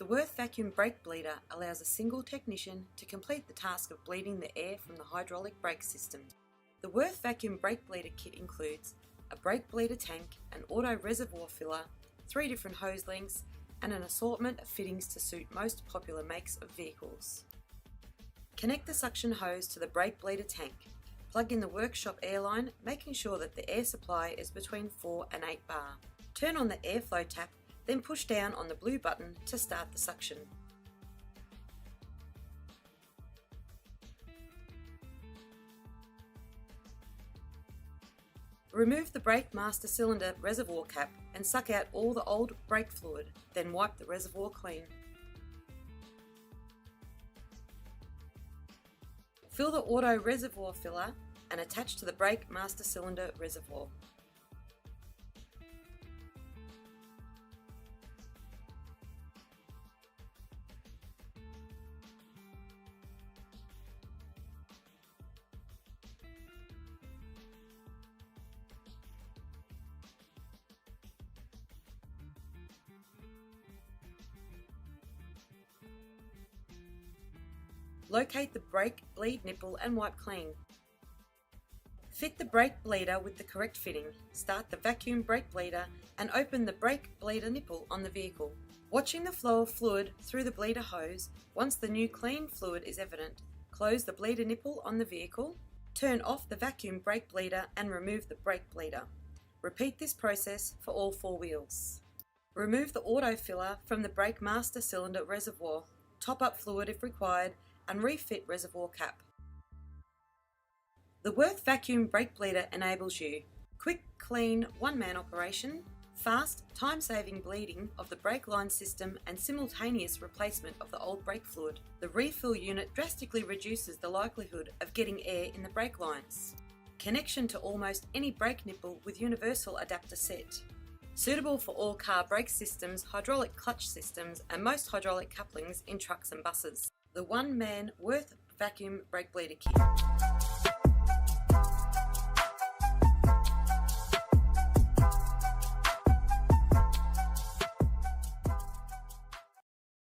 The Wurth vacuum brake bleeder allows a single technician to complete the task of bleeding the air from the hydraulic brake system. The Wurth vacuum brake bleeder kit includes a brake bleeder tank, an auto reservoir filler, 3 different hose lengths, and an assortment of fittings to suit most popular makes of vehicles. Connect the suction hose to the brake bleeder tank. Plug in the workshop air line, making sure that the air supply is between 4 and 8 bar. Turn on the airflow tap, then push down on the blue button to start the suction. Remove the brake master cylinder reservoir cap and suck out all the old brake fluid, then wipe the reservoir clean. Fill the auto reservoir filler and attach to the brake master cylinder reservoir. Locate the brake bleed nipple and wipe clean. Fit the brake bleeder with the correct fitting. Start the vacuum brake bleeder and open the brake bleeder nipple on the vehicle. Watching the flow of fluid through the bleeder hose, once the new clean fluid is evident, close the bleeder nipple on the vehicle, turn off the vacuum brake bleeder and remove the brake bleeder. Repeat this process for all 4 wheels. Remove the auto filler from the brake master cylinder reservoir. Top up fluid if required and refit reservoir cap. The Wurth vacuum brake bleeder enables you quick, clean, one-man operation, fast, time-saving bleeding of the brake line system and simultaneous replacement of the old brake fluid. The refill unit drastically reduces the likelihood of getting air in the brake lines. Connection to almost any brake nipple with universal adapter set. Suitable for all car brake systems, hydraulic clutch systems and most hydraulic couplings in trucks and buses. The one-man Wurth vacuum brake bleeder kit.